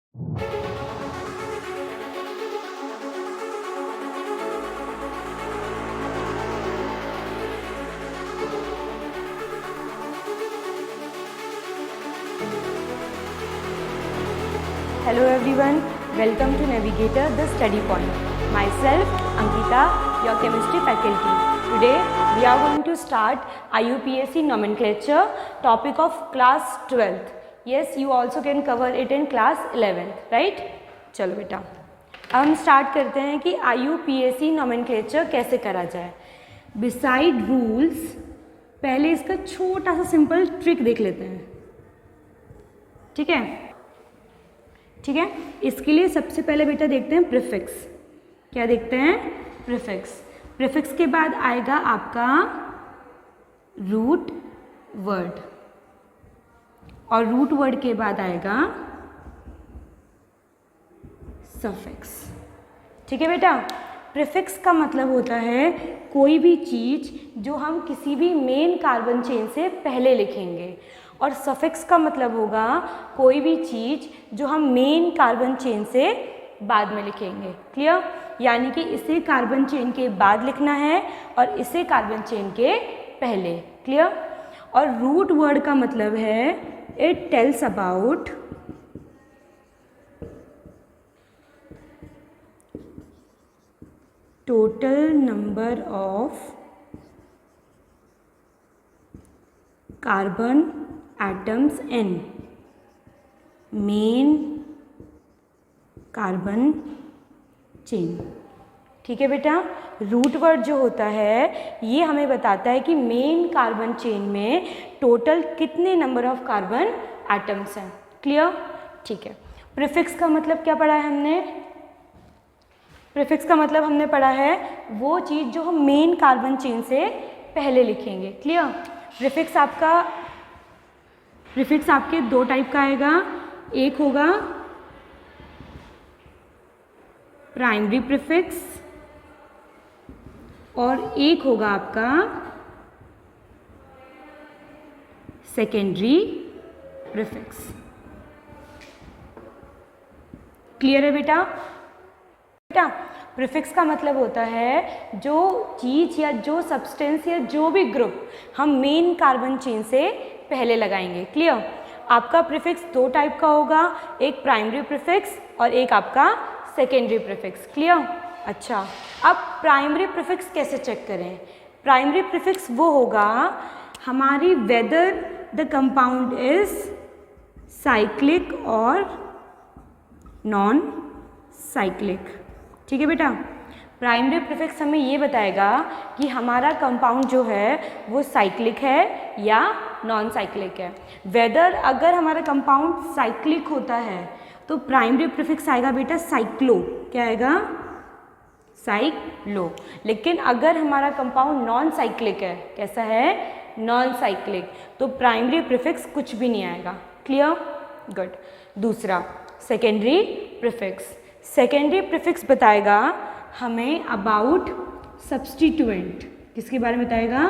Hello everyone, welcome to Navigator the Study Point. Myself Ankita, your chemistry faculty. Today we are going to start IUPAC nomenclature topic of class 12th. Yes, you also can cover it in class 11th, right? चलो बेटा, अब हम start करते हैं कि IUPAC nomenclature कैसे करा जाए. Beside rules, पहले इसका छोटा सा सिंपल ट्रिक देख लेते हैं. ठीक है, ठीक है. इसके लिए सबसे पहले बेटा देखते हैं प्रीफिक्स. क्या देखते हैं? प्रीफिक्स. प्रीफिक्स के बाद आएगा आपका रूट वर्ड, और रूट वर्ड के बाद आएगा सफिक्स. ठीक है बेटा. प्रीफिक्स का मतलब होता है कोई भी चीज़ जो हम किसी भी मेन कार्बन चेन से पहले लिखेंगे, और सफिक्स का मतलब होगा कोई भी चीज़ जो हम मेन कार्बन चेन से बाद में लिखेंगे. क्लियर? यानी कि इसे कार्बन चेन के बाद लिखना है और इसे कार्बन चेन के पहले. क्लियर? और रूट वर्ड का मतलब है it tells about total number of carbon atoms in main carbon chain. ठीक है बेटा. रूट वर्ड जो होता है ये हमें बताता है कि मेन कार्बन चेन में टोटल कितने नंबर ऑफ कार्बन एटम्स हैं. क्लियर? ठीक है. प्रीफिक्स का मतलब क्या पढ़ा है हमने? प्रीफिक्स का मतलब हमने पढ़ा है वो चीज़ जो हम मेन कार्बन चेन से पहले लिखेंगे. क्लियर? प्रीफिक्स आपके दो टाइप का आएगा. एक होगा प्राइमरी प्रीफिक्स और एक होगा आपका सेकेंडरी प्रीफिक्स. क्लियर है बेटा? प्रीफिक्स का मतलब होता है जो चीज़ या जो सब्सटेंस या जो भी ग्रुप हम मेन कार्बन चेन से पहले लगाएंगे. क्लियर? आपका प्रीफिक्स दो टाइप का होगा, एक प्राइमरी प्रीफिक्स और एक आपका सेकेंडरी प्रीफिक्स. क्लियर? अच्छा, अब प्राइमरी प्रीफिक्स कैसे चेक करें? प्राइमरी प्रीफिक्स वो होगा हमारी whether the compound is cyclic और नॉन साइक्लिक. ठीक है बेटा. प्राइमरी प्रीफिक्स हमें ये बताएगा कि हमारा कंपाउंड जो है वो साइक्लिक है या नॉन साइक्लिक है. वेदर अगर हमारा कंपाउंड साइक्लिक होता है तो प्राइमरी प्रीफिक्स आएगा बेटा साइक्लो. क्या आएगा? साइक्लो. लेकिन अगर हमारा कंपाउंड नॉन साइक्लिक है, कैसा है? नॉन साइक्लिक, तो प्राइमरी प्रीफिक्स कुछ भी नहीं आएगा. क्लियर? गुड. दूसरा सेकेंडरी प्रीफिक्स. सेकेंडरी प्रीफिक्स बताएगा हमें अबाउट सब्स्टिट्यूएंट. किसके बारे में बताएगा?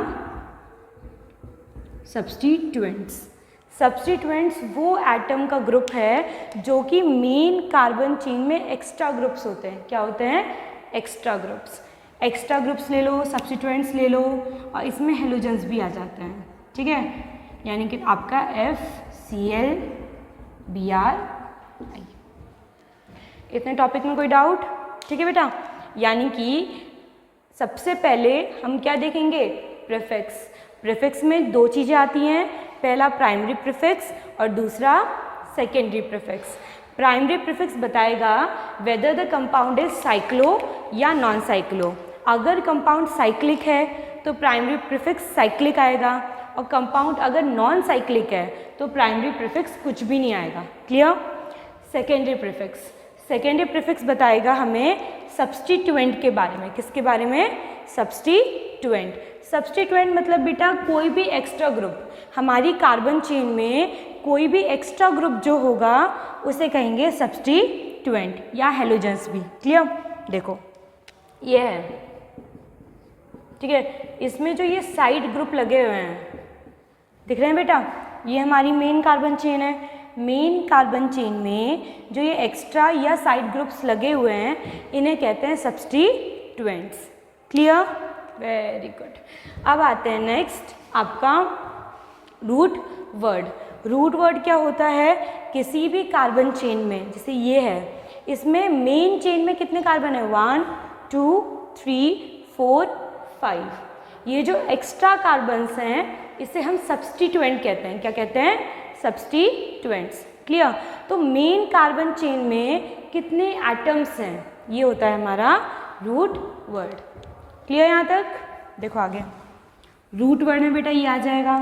सब्स्टिट्यूएंट्स. सब्स्टिट्यूएंट्स वो एटम का ग्रुप है जो कि मेन कार्बन चेन में एक्स्ट्रा ग्रुप्स होते हैं. क्या होते हैं? Extra groups. एक्स्ट्रा ग्रुप्स ले लो, सब्स्टिट्यूएंट्स ले लो, और इसमें हेलोजेंस भी आ जाते हैं. ठीक है? यानी कि आपका FCl Br. इतने टॉपिक में कोई डाउट? ठीक है बेटा. यानी कि सबसे पहले हम क्या देखेंगे? प्रीफिक्स. प्रीफिक्स में दो चीज़ें आती हैं, पहला प्राइमरी प्रीफिक्स और दूसरा सेकेंडरी प्रीफिक्स. प्राइमरी प्रीफिक्स बताएगा whether the compound is cyclo या नॉन साइक्लो. अगर कंपाउंड साइक्लिक है तो प्राइमरी प्रीफिक्स साइक्लिक आएगा, और कंपाउंड अगर नॉन साइक्लिक है तो प्राइमरी प्रीफिक्स कुछ भी नहीं आएगा. Clear? Secondary prefix. Secondary prefix बताएगा हमें सब्स्टिट्यूएंट के बारे में. किसके बारे में? सब्स्टिट्यूएंट. सब्स्टिट्यूएंट मतलब बेटा कोई भी एक्स्ट्रा ग्रुप, हमारी कार्बन चेन में कोई भी एक्स्ट्रा ग्रुप जो होगा उसे कहेंगे सब्स्टिट्यूएंट या हेलोजेंस भी. क्लियर? देखो ये है. ठीक है? इसमें जो ये साइड ग्रुप लगे हुए हैं दिख रहे हैं बेटा, ये हमारी मेन कार्बन चेन है. मेन कार्बन चेन में जो ये एक्स्ट्रा या साइड ग्रुप्स लगे हुए हैं इन्हें कहते हैं सब्स्टिट्यूएंट्स। Clear, very good. अब आते हैं नेक्स्ट आपका रूट वर्ड। रूट वर्ड क्या होता है, किसी भी कार्बन चेन में, जैसे ये है, इसमें मेन चेन में कितने कार्बन है, 1 2 3 4 5। ये जो एक्स्ट्रा कार्बन्स हैं इसे हम सब्स्टिट्यूएंट कहते हैं। क्या कहते हैं, सब्स्टिट्यूएंट्स। क्लियर, तो मेन कार्बन चेन में कितने एटम्स हैं, ये होता है हमारा रूट वर्ड। क्लियर यहाँ तक? देखो आगे रूट वर्ड में बेटा ये आ जाएगा,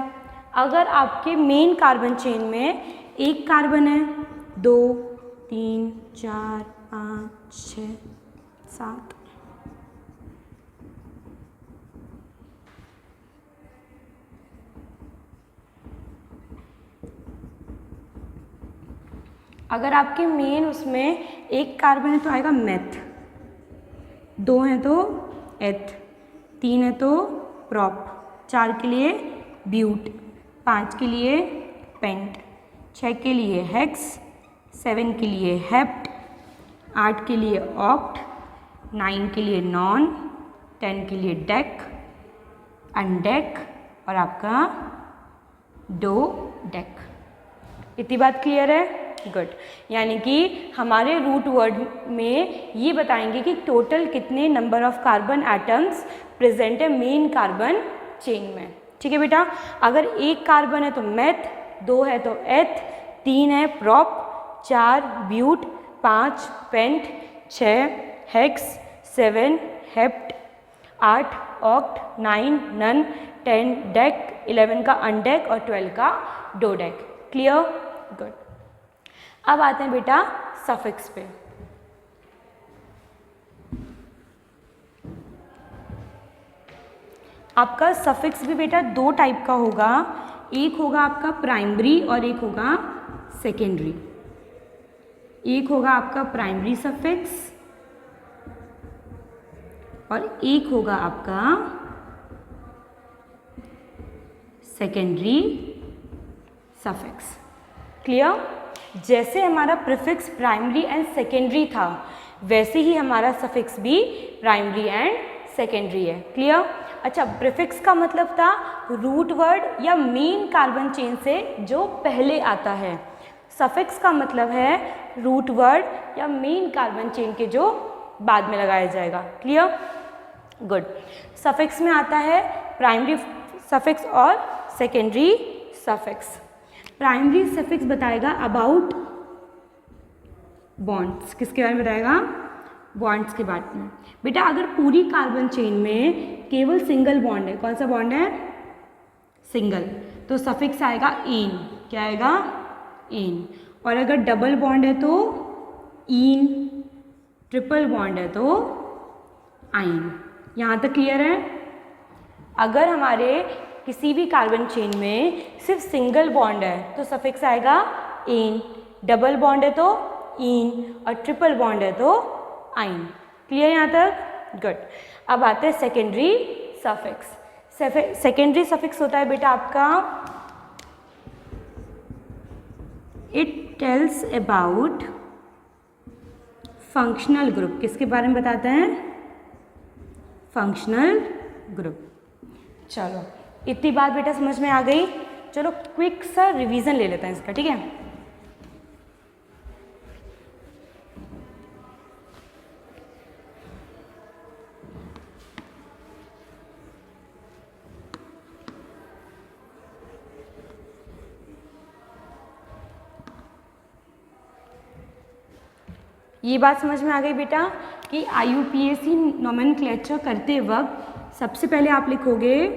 अगर आपके मेन कार्बन चेन में एक कार्बन है, 2 3 4 5 6 7, अगर आपके मेन उसमें एक कार्बन है तो आएगा मेथ, 2 हैं तो एथ, 3 है तो प्रॉप, 4 के लिए ब्यूट, 5 के लिए पेंट, 6 के लिए हेक्स, 7 के लिए हेप्ट, 8 के लिए ऑक्ट, 9 के लिए नॉन, 10 के लिए डेक, अनडेक और आपका डो डेक। इतनी बात क्लियर है? गुड। यानी कि हमारे रूट वर्ड में ये बताएंगे कि टोटल कितने number of carbon atoms present है मेन कार्बन चेन में। ठीक है बेटा, अगर एक कार्बन है तो मेथ, 2 है तो एथ, 3 है prop, 4 but, 5 pent, 6 hex, 7 hept, 8 oct, 9 non, 10 dec, 11 का अनडेक और 12 का डोडेक। क्लियर? गुड। अब आते हैं बेटा सफिक्स पे। आपका सफिक्स भी बेटा 2 टाइप का होगा, एक होगा आपका प्राइमरी और एक होगा सेकेंडरी। एक होगा आपका प्राइमरी सफिक्स और एक होगा आपका सेकेंडरी सफिक्स। क्लियर? जैसे हमारा प्रीफिक्स प्राइमरी एंड सेकेंडरी था वैसे ही हमारा सफिक्स भी प्राइमरी एंड सेकेंडरी है। क्लियर? अच्छा, प्रीफिक्स का मतलब था रूट वर्ड या मेन कार्बन चेन से जो पहले आता है। सफिक्स का मतलब है रूट वर्ड या मेन कार्बन चेन के जो बाद में लगाया जाएगा। क्लियर? गुड। सफिक्स में आता है प्राइमरी सफिक्स और सेकेंडरी सफिक्स। प्राइमरी सफिक्स बताएगा अबाउट बॉन्ड्स। किसके बारे में बताएगा? बॉन्ड्स के बारे में। बेटा अगर पूरी कार्बन चेन में केवल सिंगल बॉन्ड है, कौन सा बॉन्ड है? सिंगल, तो सफिक्स आएगा इन। क्या आएगा? इन। और अगर डबल बॉन्ड है तो इन, ट्रिपल बॉन्ड है तो आइन। यहाँ तक क्लियर है? अगर हमारे किसी भी कार्बन चेन में सिर्फ सिंगल बॉन्ड है तो सफिक्स आएगा इन, डबल बॉन्ड है तो इन और ट्रिपल बॉन्ड है तो आइन। क्लियर यहाँ तक? गुड। अब आते हैं सेकेंडरी सफिक्स। सेकेंडरी सफिक्स होता है बेटा आपका it tells about functional group. किसके बारे में बताते हैं? Functional group. चलो इतनी बात बेटा समझ में आ गई। चलो क्विक सा रिवीजन ले लेते हैं इसका। ठीक है, ये बात समझ में आ गई बेटा कि IUPAC नोमेनक्लेचर करते वक्त सबसे पहले आप लिखोगे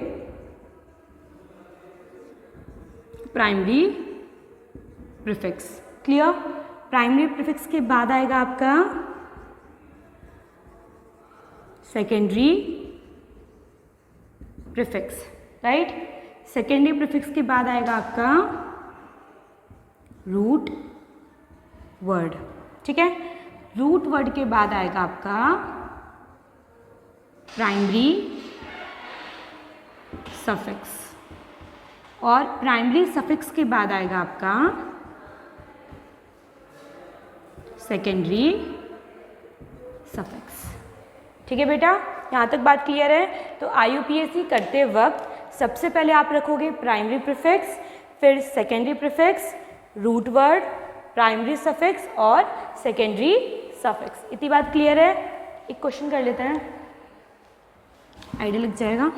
primary prefix. Clear? Primary prefix के बाद आएगा आपका secondary prefix, right? Secondary prefix के बाद आएगा आपका रूट वर्ड। ठीक है, रूट वर्ड के बाद आएगा आपका प्राइमरी सफिक्स और प्राइमरी सफिक्स के बाद आएगा आपका सेकेंडरी सफिक्स। ठीक है बेटा, यहाँ तक बात क्लियर है। तो IUPAC करते वक्त सबसे पहले आप रखोगे प्राइमरी प्रीफिक्स, फिर secondary prefix, root word, primary suffix और सेकेंडरी सफिक्स। इतनी बात क्लियर है। एक क्वेश्चन कर लेते हैं, आइडिया लग जाएगा।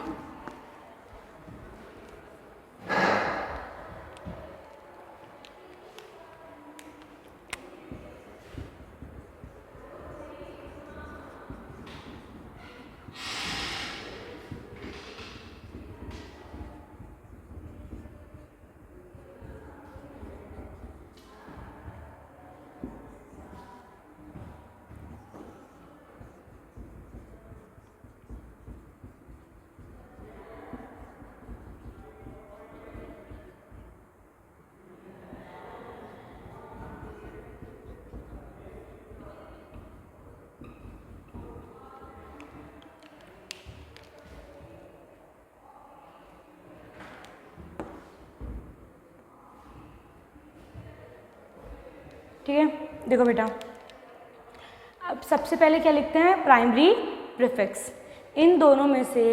ठीक है, देखो बेटा, अब सबसे पहले क्या लिखते हैं, प्राइमरी प्रीफिक्स। इन दोनों में से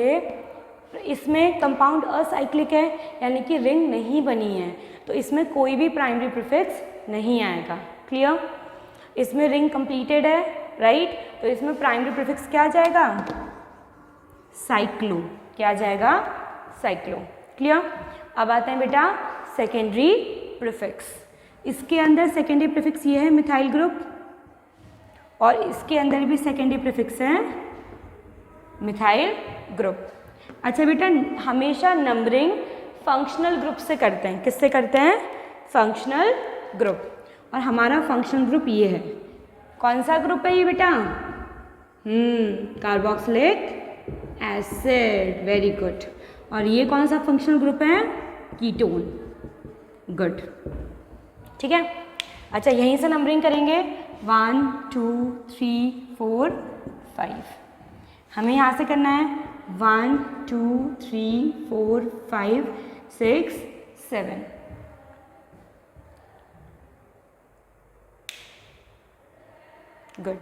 इसमें कंपाउंड असाइक्लिक है, यानी कि रिंग नहीं बनी है, तो इसमें कोई भी प्राइमरी प्रीफिक्स नहीं आएगा। क्लियर? इसमें रिंग कंप्लीटेड है, राइट, तो इसमें प्राइमरी प्रीफिक्स क्या आ जाएगा, साइक्लो। क्या आ जाएगा, साइक्लो। क्लियर? अब आते हैं बेटा सेकेंडरी प्रीफिक्स। इसके अंदर सेकेंडरी प्रीफिक्स ये है मिथाइल ग्रुप, और इसके अंदर भी सेकेंडरी प्रीफिक्स है मिथाइल ग्रुप। अच्छा बेटा, हमेशा नंबरिंग फंक्शनल ग्रुप से करते हैं। किससे करते हैं, फंक्शनल ग्रुप। और हमारा फंक्शनल ग्रुप ये है। कौन सा ग्रुप है ये बेटा, कार्बोक्सिलिक एसिड। Very good. और ये कौन सा फंक्शनल ग्रुप है, कीटोन। गुड, ठीक है। अच्छा, यहीं से नंबरिंग करेंगे 1 2 3 4 5। हमें यहाँ से करना है 1 2 3 4 5 6 7। गुड।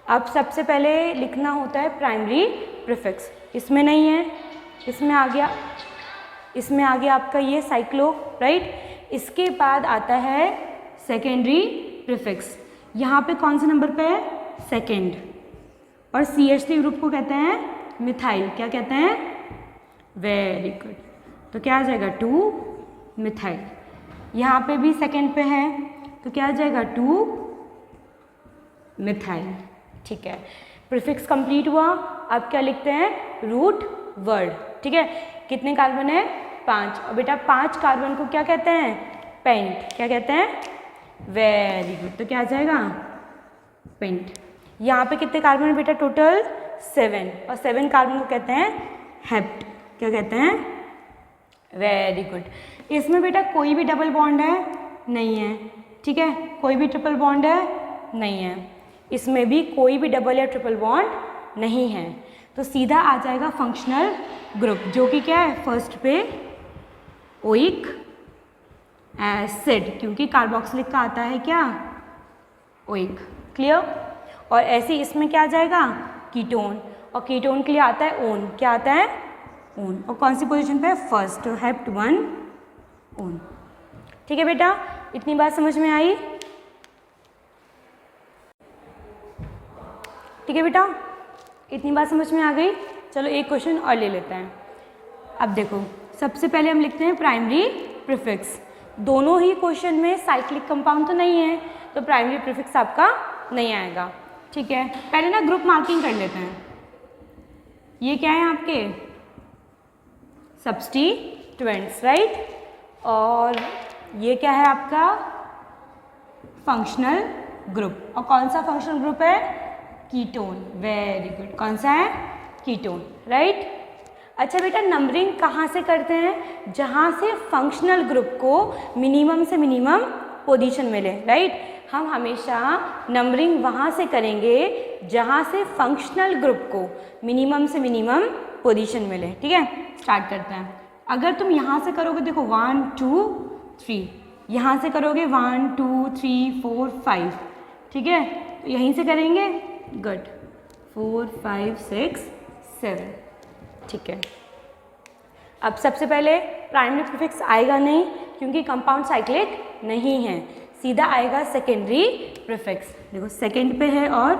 अब सबसे पहले लिखना होता है प्राइमरी प्रीफिक्स। इसमें नहीं है, इसमें आ गया आपका ये साइक्लो, राइट। इसके बाद आता है सेकेंडरी प्रीफिक्स। यहाँ पे कौन से नंबर पे है, सेकेंड। और CH3 ग्रुप को कहते हैं मिथाइल। क्या कहते हैं, वेरी गुड। तो क्या आ जाएगा, 2 मिथाइल। यहाँ पे भी सेकेंड पे है, तो क्या आ जाएगा, 2 मिथाइल। ठीक है, प्रीफिक्स कंप्लीट हुआ। अब क्या लिखते हैं, रूट वर्ड। ठीक है, कितने कार्बन है, 5। और बेटा 5 कार्बन को क्या कहते हैं, पेंट। क्या कहते हैं, वेरी गुड। तो क्या आ जाएगा, पेंट। यहाँ पे कितने कार्बन है बेटा, टोटल 7। और 7 कार्बन को कहते हैं हेप्ट। क्या कहते हैं, वेरी गुड। इसमें बेटा कोई भी डबल बॉन्ड है, नहीं है। ठीक है, कोई भी ट्रिपल बॉन्ड है, नहीं है। इसमें भी कोई भी डबल या ट्रिपल बॉन्ड नहीं है, तो सीधा आ जाएगा फंक्शनल ग्रुप, जो कि क्या है, फर्स्ट पे ओइक एसिड, क्योंकि कार्बोक्सिलिक का आता है क्या, ओइक। क्लियर? और ऐसे इसमें क्या आ जाएगा, कीटोन। और कीटोन के लिए आता है ओन। क्या आता है, ओन। और कौन सी पोजीशन पे है, फर्स्ट, हेप्ट 1 ओन। ठीक है बेटा, इतनी बात समझ में आई? ठीक है बेटा, इतनी बात समझ में आ गई। चलो एक क्वेश्चन और ले लेते हैं। अब देखो, सबसे पहले हम लिखते हैं प्राइमरी प्रीफिक्स। दोनों ही क्वेश्चन में साइक्लिक कंपाउंड तो नहीं है, तो प्राइमरी प्रीफिक्स आपका नहीं आएगा। ठीक है, पहले ना ग्रुप मार्किंग कर लेते हैं। ये क्या है आपके, सब्स्टिट्यूएंट्स, राइट। और ये क्या है आपका, फंक्शनल ग्रुप। और कौन सा फंक्शनल ग्रुप है, कीटोन। Very good. कौन सा है, कीटोन, राइट। अच्छा बेटा, नंबरिंग कहाँ से करते हैं, जहाँ से फंक्शनल ग्रुप को मिनिमम से मिनिमम पोजीशन मिले, राइट। हम हमेशा नंबरिंग वहाँ से करेंगे जहाँ से फंक्शनल ग्रुप को मिनिमम से मिनिमम पोजीशन मिले। ठीक है, स्टार्ट करते हैं। अगर तुम यहाँ से करोगे, देखो 1 2 3, यहाँ से करोगे 1 2 3 4 5, ठीक है, तो यहीं से करेंगे। गुड, 4 5 6 7, ठीक है। अब सबसे पहले प्राइमरी प्रीफिक्स आएगा नहीं क्योंकि कंपाउंड साइक्लिक नहीं है, सीधा आएगा सेकेंडरी प्रीफिक्स। देखो सेकेंड पे है और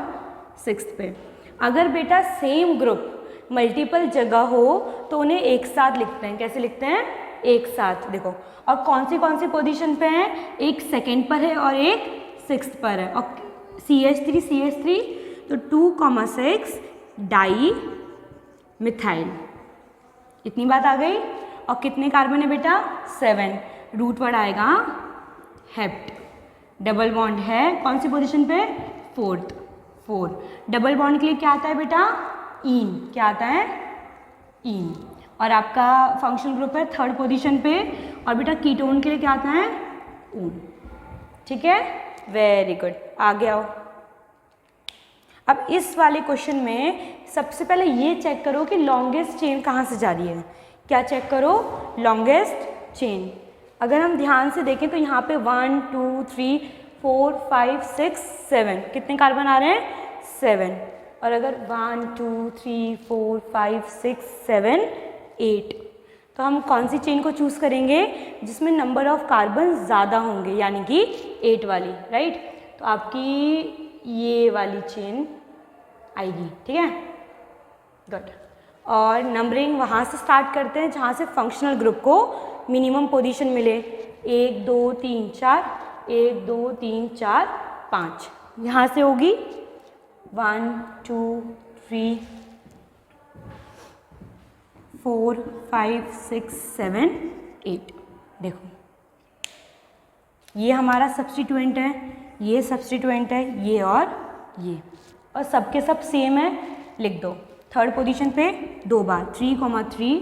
सिक्स्थ पे। अगर बेटा सेम ग्रुप मल्टीपल जगह हो तो उन्हें एक साथ लिखते हैं। कैसे लिखते हैं? एक साथ। देखो, और कौन सी पोजीशन पे है? एक सेकेंड पर है और एक सिक्स्थ पर है। और CH3 तो 2,6 डाई मिथाइल। इतनी बात आ गई। और कितने कार्बन है बेटा? 7। रूट वर्ड आएगा हेप्ट। डबल बॉन्ड है कौन सी पोजीशन पे? 4। डबल बॉन्ड के लिए क्या आता है बेटा? ईन। क्या आता है? ईन। और आपका फंक्शनल ग्रुप है थर्ड पोजीशन पे। और बेटा कीटोन के लिए क्या आता है? ऊन। ठीक है, वेरी गुड। आगे आओ। अब इस वाले क्वेश्चन में सबसे पहले ये चेक करो कि लॉन्गेस्ट चेन कहाँ से जा रही है। क्या चेक करो? Longest chain. अगर हम ध्यान से देखें तो यहाँ पे 1 2 3 4 5 6 7 कितने कार्बन आ रहे हैं? 7। और अगर 1 2 3 4 5 6 7 8, तो हम कौन सी चेन को चूज़ करेंगे जिसमें नंबर ऑफ कार्बन ज़्यादा होंगे, यानी कि 8 वाली, राइट। तो आपकी ये वाली चेन आएगी। ठीक है, गुड। और नंबरिंग वहाँ से स्टार्ट करते हैं जहाँ से फंक्शनल ग्रुप को मिनिमम पोजीशन मिले। 1 2 3 4, 1 2 3 4 5, यहाँ से होगी 1 2 3 4 5 6 7 8। देखो ये हमारा सब्स्टिट्यूएंट है, ये सब्स्टिट्यूएंट है, ये और सबके सब सेम है। लिख दो। थर्ड पोजीशन पे 2 बार 3,3,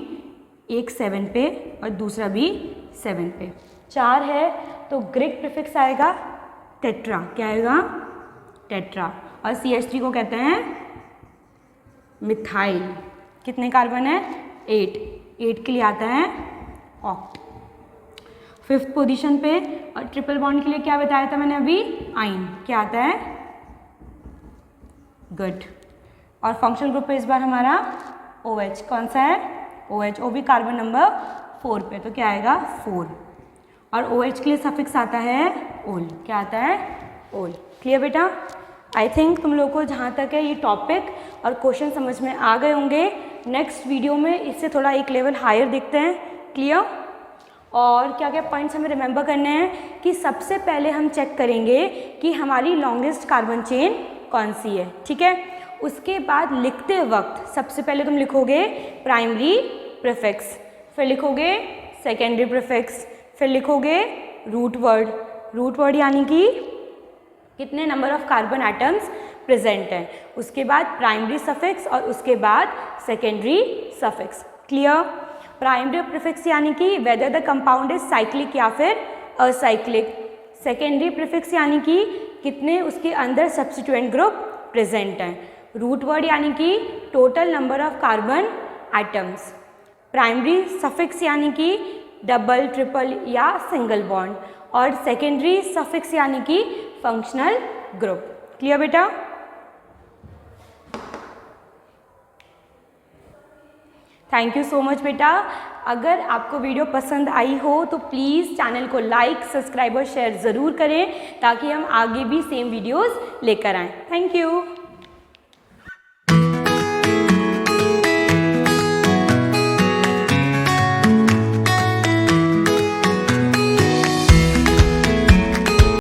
एक 7 पे और दूसरा भी 7 पे। 4 है तो ग्रीक प्रीफिक्स आएगा टेट्रा। क्या आएगा? टेट्रा। और CH3 को कहते हैं मिथाइल। कितने कार्बन है? 8 के लिए आता है ऑक्ट। फिफ्थ पोजीशन पे और ट्रिपल बॉन्ड के लिए क्या बताया था मैंने अभी? आइन। क्या आता है? गुड। और फंक्शनल ग्रुप पे इस बार हमारा OH। कौन सा है? OH। वो भी कार्बन नंबर 4 पे, तो क्या आएगा? 4। और OH के लिए सफिक्स आता है ओल। क्या आता है? ओल। क्लियर बेटा? आई थिंक तुम लोग को जहाँ तक है ये टॉपिक और क्वेश्चन समझ में आ गए होंगे। नेक्स्ट वीडियो में इससे थोड़ा एक लेवल हायर देखते हैं। क्लियर? और क्या क्या पॉइंट्स हमें रिमेंबर करने हैं कि सबसे पहले हम चेक करेंगे कि हमारी लॉन्गेस्ट कार्बन चेन कौन सी है। ठीक है, उसके बाद लिखते वक्त सबसे पहले तुम लिखोगे प्राइमरी प्रीफिक्स, फिर लिखोगे सेकेंडरी प्रीफिक्स, फिर लिखोगे रूट वर्ड यानी कि कितने number of carbon atoms present हैं, उसके बाद प्राइमरी सफिक्स और उसके बाद secondary suffix. Clear? Primary prefix यानी कि whether the compound is cyclic या फिर असाइक्लिक। सेकेंडरी प्रीफिक्स यानी कि कितने उसके अंदर सब्स्टिट्यूएंट ग्रुप प्रेजेंट हैं। रूट वर्ड यानी कि total number of carbon atoms. Primary suffix यानी कि डबल, ट्रिपल या सिंगल बॉन्ड। और सेकेंडरी सफिक्स यानी कि फंक्शनल ग्रुप। क्लियर बेटा? थैंक यू सो मच बेटा। अगर आपको वीडियो पसंद आई हो तो प्लीज़ चैनल को लाइक, सब्सक्राइब और शेयर ज़रूर करें ताकि हम आगे भी सेम वीडियोस लेकर आएँ। Thank you.